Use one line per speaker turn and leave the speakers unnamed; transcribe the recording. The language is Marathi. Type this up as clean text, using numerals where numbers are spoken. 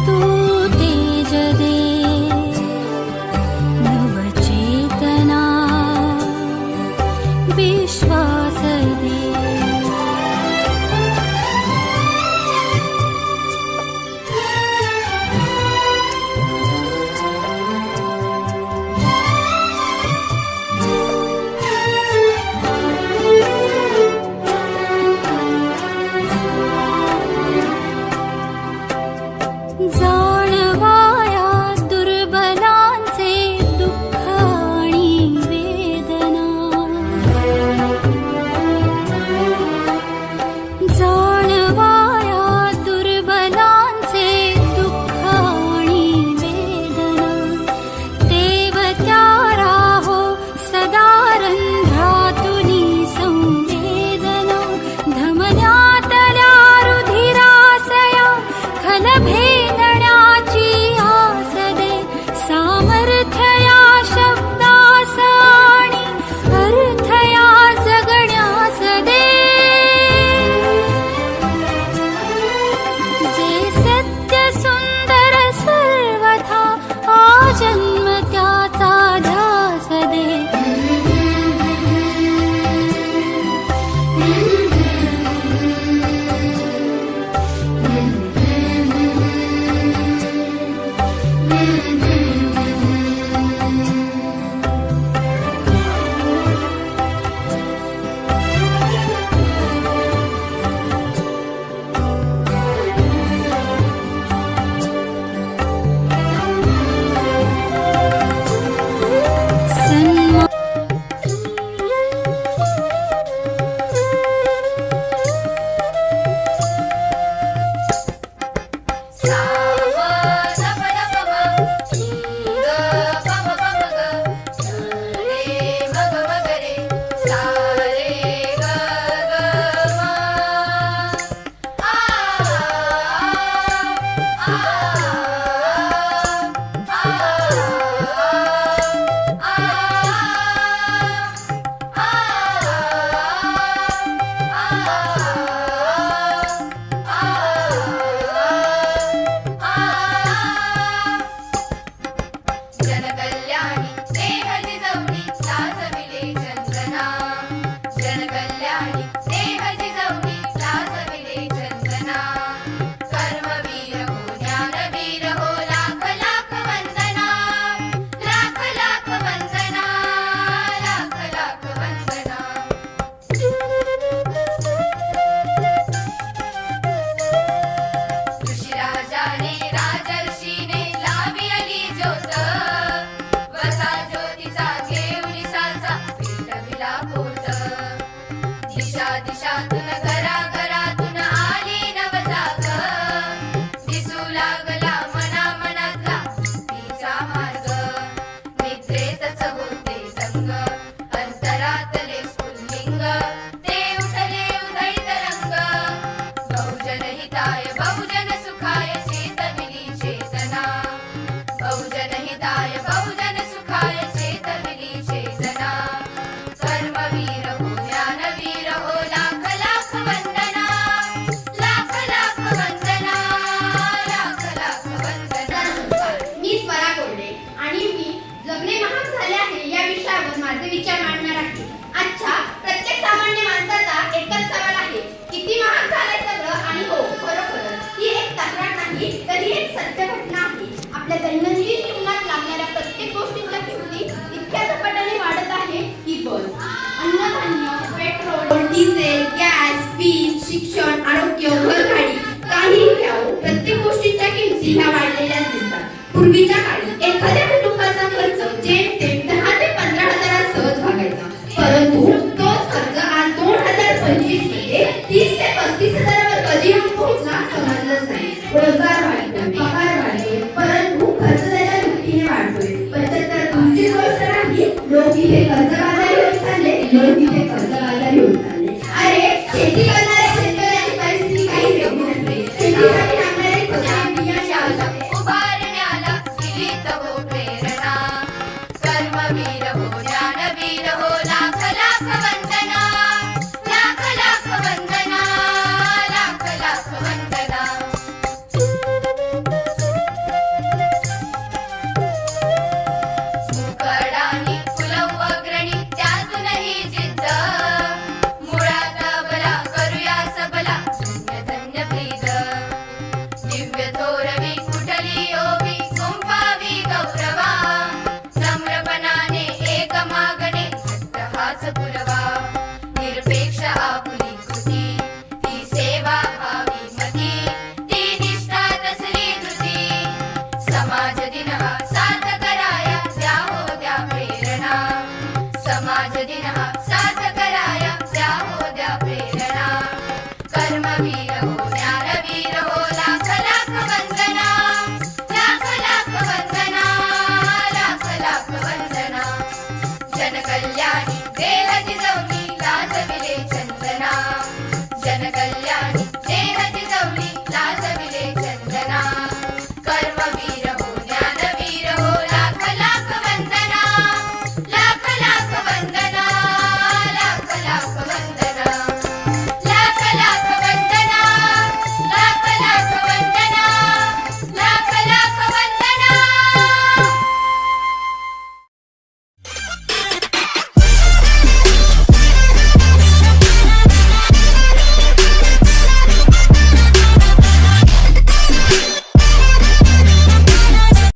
तू तेज दे नवचेतना विश्वास दे जाणवाया दुर्बलांचे दुःख आणि वेदना जाणवाया दुर्बलांचे दुःख आणि वेदना देव त्यारा हो सदा रंध्रातुनी संवेदना धमन्यातल्या रुधिरासया खलभे जन्म त्याचा ध्यास दे
दैनंदिन जीवनात लागणाऱ्या प्रत्येक गोष्टींची किमती इतक्या झपाट्याने वाढत आहे की बस अन्नधान्य, पेट्रोल, डिझेल, गॅस, वीज, शिक्षण, आरोग्य, घरगाडी काहीही घ्यावं, प्रत्येक गोष्टीच्या किमती ह्या वाढलेल्या दिसतात. पूर्वीच्या काळी एखाद्या कुटुंबाचा खर्च जेमतेम 10 ते 15 हजारात सहज भागायचा, परंतु तोच खर्च आज 2025 मध्ये 30 ते 35 हजारावर कधी पोहोचला समजलंच नाही. रोजगार वाढले, पगार वाढले, परंतु खर्च त्याच्या दुपटीने वाढतोय. 75 तुमची गोष्ट नाही, लोक इथे कर्जबाजारी होत चालले, लोक इथे कर्जबाजारी होत चालले. अरे शेती करणाऱ्या शेतकऱ्याची परिस्थिती काही वेगळी नसते. शेतीसाठी लागणारे खत, बियाणे आवश्यक
उभारण्याला दिली तव प्रेरणा. कर्मवीर हो, ज्ञानवीर हो, लाख लाख वंदना, लाख लाख वंदना, लाख लाख वंदना. समाज